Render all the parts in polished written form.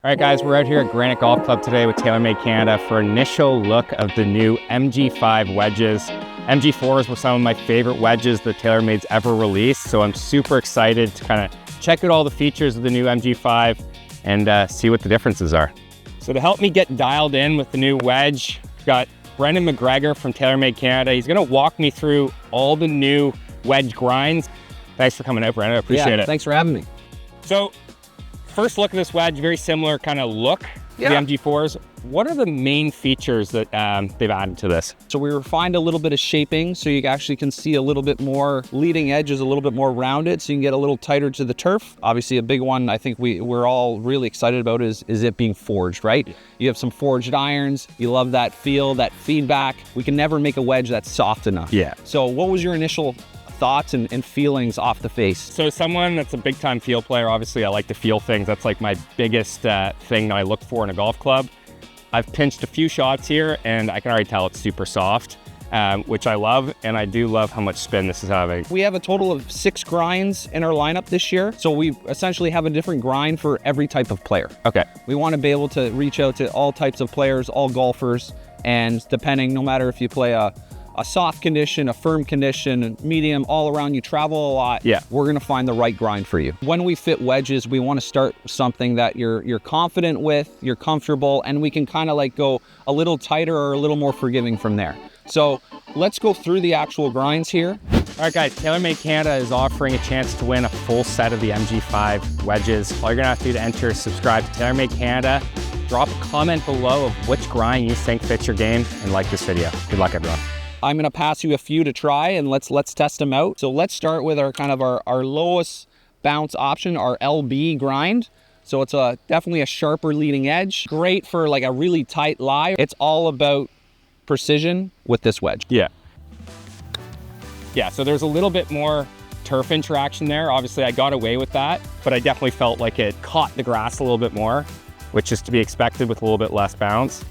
All right, guys, we're out here at Granite Golf Club today with TaylorMade Canada for an initial look of the new MG5 wedges. MG4s were some of my favorite wedges that TaylorMade's ever released, so I'm super excited to kind of check out all the features of the new MG5 and see what the differences are. So to help me get dialed in with the new wedge, we've got Brendan McGregor from TaylorMade Canada. He's gonna walk me through all the new wedge grinds. Thanks for coming out, Brendan, I appreciate it. Thanks for having me. So, first look at this wedge, very similar kind of look to the MG4s. What are the main features that they've added to this? So we refined a little bit of shaping so you actually can see a little bit more, leading edge is a little bit more rounded so you can get a little tighter to the turf. Obviously a big one I think we're all really excited about is it being forged, right? Yeah. You have some forged irons, you love that feel, that feedback. We can never make a wedge that's soft enough. Yeah. So what was your initial thoughts and feelings off the face? So someone that's a big time feel player, obviously I like to feel things. That's like my biggest thing that I look for in a golf club. I've pinched a few shots here and I can already tell it's super soft, which I love, and I do love how much spin this is having. We have a total of 6 grinds in our lineup this year. So we essentially have a different grind for every type of player. Okay. We want to be able to reach out to all types of players, all golfers, and depending, no matter if you play a soft condition, a firm condition, medium, all around, you travel a lot, we're gonna find the right grind for you. When we fit wedges, we wanna start something that you're confident with, you're comfortable, and we can kind of like go a little tighter or a little more forgiving from there. So let's go through the actual grinds here. All right, guys, TaylorMade Canada is offering a chance to win a full set of the MG5 wedges. All you're gonna have to do to enter is subscribe to TaylorMade Canada, drop a comment below of which grind you think fits your game, and like this video. Good luck, everyone. I'm gonna pass you a few to try and let's test them out. So let's start with our kind of our lowest bounce option, our LB grind. So it's definitely a sharper leading edge. Great for like a really tight lie. It's all about precision with this wedge. Yeah, so there's a little bit more turf interaction there. Obviously I got away with that, but I definitely felt like it caught the grass a little bit more, which is to be expected with a little bit less bounce.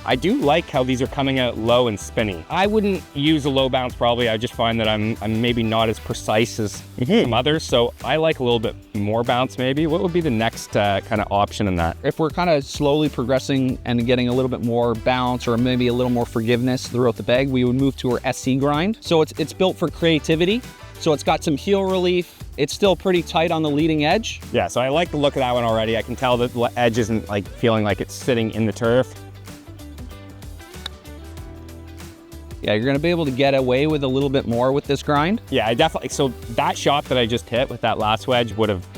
I do like how these are coming out low and spinny. I wouldn't use a low bounce probably. I just find that I'm maybe not as precise as some others. So I like a little bit more bounce maybe. What would be the next kind of option in that? If we're kind of slowly progressing and getting a little bit more bounce or maybe a little more forgiveness throughout the bag, we would move to our SC grind. So it's built for creativity. So it's got some heel relief. It's still pretty tight on the leading edge. Yeah, so I like the look of that one already. I can tell that the edge isn't like feeling like it's sitting in the turf. Yeah, you're gonna be able to get away with a little bit more with this grind. Yeah, I definitely, so that shot that I just hit with that last wedge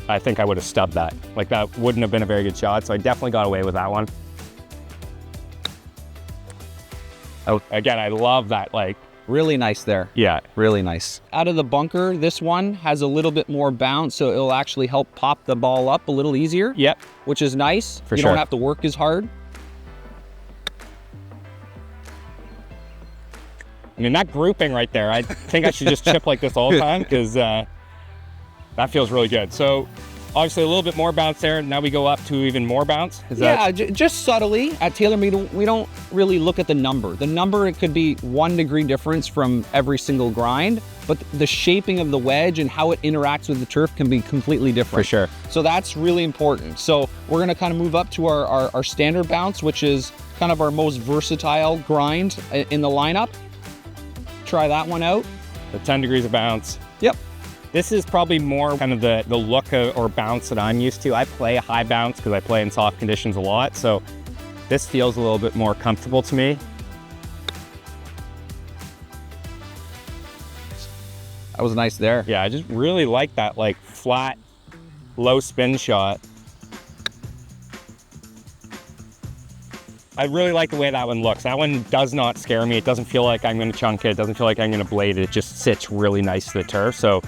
I think I would have stubbed that. Like that wouldn't have been a very good shot, so I definitely got away with that one. Oh, again, I love that, like. Really nice there. Yeah. Really nice. Out of the bunker, this one has a little bit more bounce, so it'll actually help pop the ball up a little easier. Yep. Which is nice. For sure. You don't have to work as hard. I mean, that grouping right there, I think I should just chip like this all the time because that feels really good. So obviously a little bit more bounce there. Now we go up to even more bounce. Just subtly. At TaylorMade, we don't really look at the number. The number, it could be 1 degree difference from every single grind, but the shaping of the wedge and how it interacts with the turf can be completely different. For sure. So that's really important. So we're gonna kind of move up to our standard bounce, which is kind of our most versatile grind in the lineup. Try that one out. The 10 degrees of bounce. Yep. This is probably more kind of the look or bounce that I'm used to. I play a high bounce because I play in soft conditions a lot. So this feels a little bit more comfortable to me. That was nice there. Yeah, I just really like that like flat, low spin shot. I really like the way that one looks. That one does not scare me. It doesn't feel like I'm gonna chunk it. It doesn't feel like I'm gonna blade it. It just sits really nice to the turf. So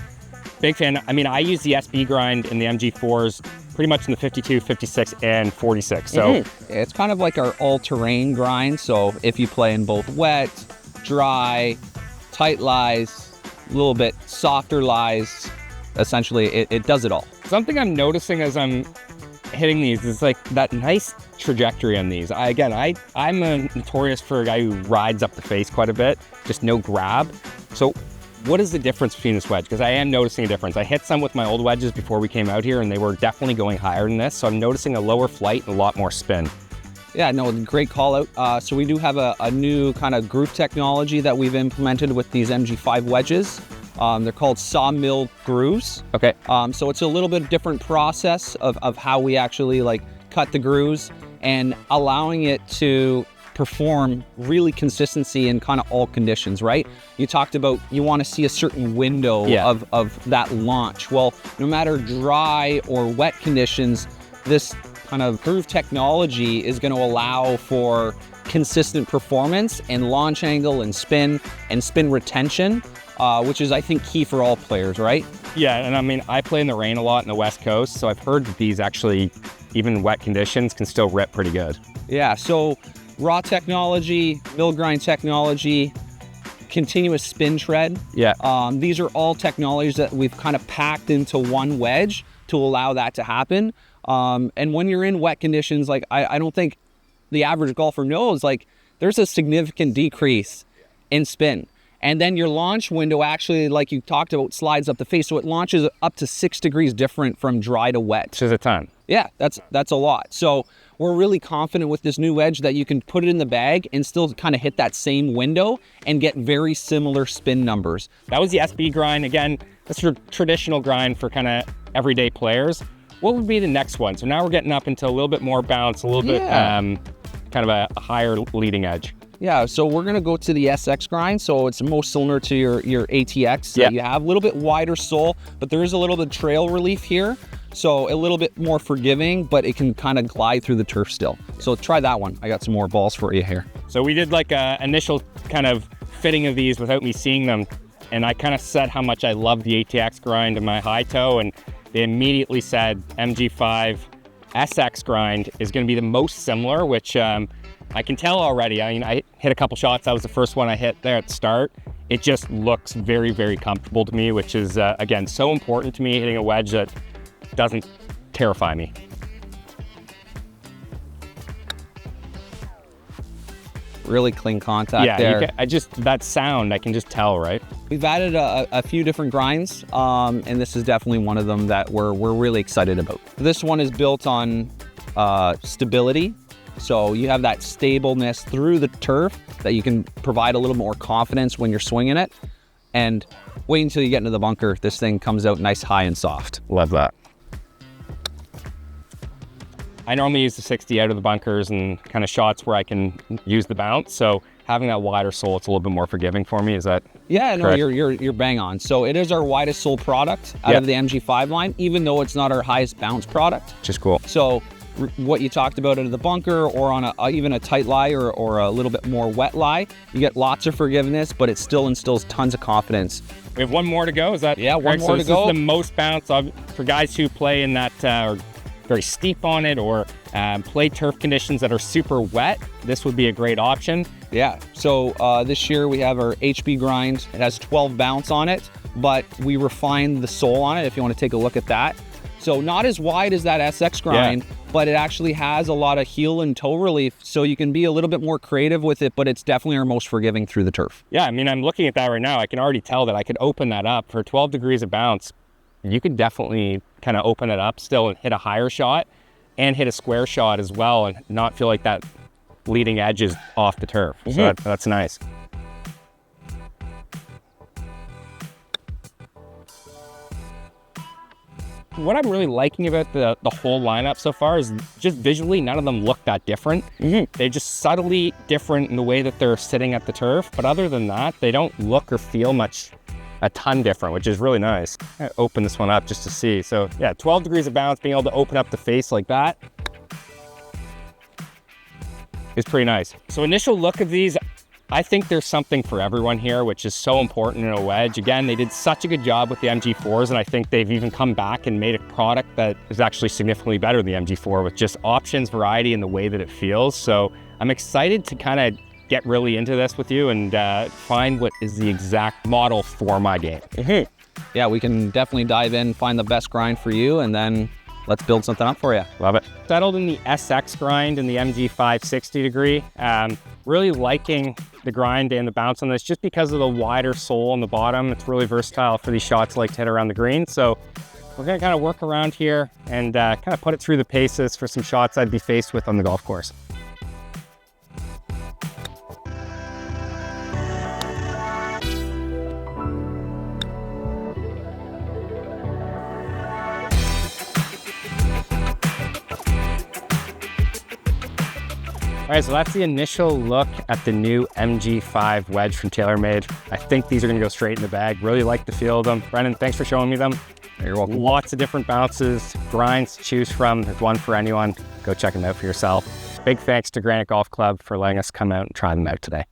big fan. I mean, I use the SB grind in the MG4s pretty much in the 52, 56, and 46. So it's kind of like our all-terrain grind. So if you play in both wet, dry, tight lies, a little bit softer lies, essentially it does it all. Something I'm noticing as I'm hitting these is like that nice trajectory on these. I'm notorious for a guy who rides up the face quite a bit, just no grab. So what is the difference between this wedge? Because I am noticing a difference. I hit some with my old wedges before we came out here and they were definitely going higher than this. So I'm noticing a lower flight and a lot more spin. Yeah, no, great call out. So we do have a new kind of groove technology that we've implemented with these MG5 wedges. They're called sawmill grooves. Okay. So it's a little bit different process of how we actually like cut the grooves and allowing it to perform really consistency in kind of all conditions, right? You talked about you want to see a certain window of that launch. Well, no matter dry or wet conditions, this kind of groove technology is going to allow for consistent performance and launch angle and spin retention, which is, I think, key for all players, right? Yeah, and I mean, I play in the rain a lot in the West Coast, so I've heard that these actually, even in wet conditions, can still rip pretty good. Yeah, so raw technology, mill grind technology, continuous spin tread. Yeah. These are all technologies that we've kind of packed into one wedge to allow that to happen. And when you're in wet conditions, like I don't think the average golfer knows, like there's a significant decrease in spin. And then your launch window actually, like you talked about, slides up the face. So it launches up to 6 degrees different from dry to wet. Which is a ton. Yeah, that's a lot. So we're really confident with this new wedge that you can put it in the bag and still kind of hit that same window and get very similar spin numbers. That was the SB grind. Again, that's your traditional grind for kind of everyday players. What would be the next one? So now we're getting up into a little bit more bounce, a little bit kind of a higher leading edge. Yeah, so we're gonna go to the SX grind. So it's most similar to your ATX that you have. A little bit wider sole, but there is a little bit of trail relief here. So a little bit more forgiving, but it can kind of glide through the turf still. So try that one. I got some more balls for you here. So we did like a initial kind of fitting of these without me seeing them. And I kind of said how much I love the ATX grind in my high toe. And they immediately said MG5 SX grind is going to be the most similar, which I can tell already. I mean, I hit a couple shots. That was the first one I hit there at the start. It just looks very, very comfortable to me, which is, again, so important to me, hitting a wedge that doesn't terrify me. Really clean contact there. That sound, I can just tell, right? We've added a few different grinds, and this is definitely one of them that we're really excited about. This one is built on stability. So you have that stableness through the turf that you can provide a little more confidence when you're swinging it. And wait until you get into the bunker. This thing comes out nice, high, and soft. Love that. I normally use the 60 out of the bunkers and kind of shots where I can use the bounce. So having that wider sole, it's a little bit more forgiving for me. Is that correct? No, you're bang on. So it is our widest sole product out of the MG5 line, even though it's not our highest bounce product. Which is cool. So what you talked about out of the bunker or on even a tight lie or a little bit more wet lie, you get lots of forgiveness, but it still instills tons of confidence. We have one more to go. Is that one more to go? This is the most bounce for guys who play in that are very steep on it or play turf conditions that are super wet. This would be a great option. Yeah, so this year we have our HB grind. It has 12 bounce on it, but we refined the sole on it if you want to take a look at that. So not as wide as that SX grind, but it actually has a lot of heel and toe relief, so you can be a little bit more creative with it, but it's definitely our most forgiving through the turf. Yeah, I mean, I'm looking at that right now. I can already tell that I could open that up for 12 degrees of bounce. You could definitely kind of open it up still and hit a higher shot and hit a square shot as well and not feel like that leading edge is off the turf. So that's nice. What I'm really liking about the whole lineup so far is just visually, none of them look that different. They're just subtly different in the way that they're sitting at the turf. But other than that, they don't look or feel a ton different, which is really nice. I open this one up just to see. So yeah, 12 degrees of bounce, being able to open up the face like that is pretty nice. So initial look of these, I think there's something for everyone here, which is so important in a wedge. Again, they did such a good job with the MG4s, and I think they've even come back and made a product that is actually significantly better than the MG4 with just options, variety, and the way that it feels. So I'm excited to kind of get really into this with you and find what is the exact model for my game. Yeah, we can definitely dive in, find the best grind for you, and then let's build something up for you. Love it. Settled in the SX grind in the MG5 60 degree. Really liking the grind and the bounce on this just because of the wider sole on the bottom. It's really versatile for these shots like to hit around the green. So we're gonna kind of work around here and kind of put it through the paces for some shots I'd be faced with on the golf course. All right, so that's the initial look at the new MG5 Wedge from TaylorMade. I think these are gonna go straight in the bag. Really like the feel of them. Brendan, thanks for showing me them. You're welcome. Lots of different bounces, grinds to choose from. There's one for anyone. Go check them out for yourself. Big thanks to Granite Golf Club for letting us come out and try them out today.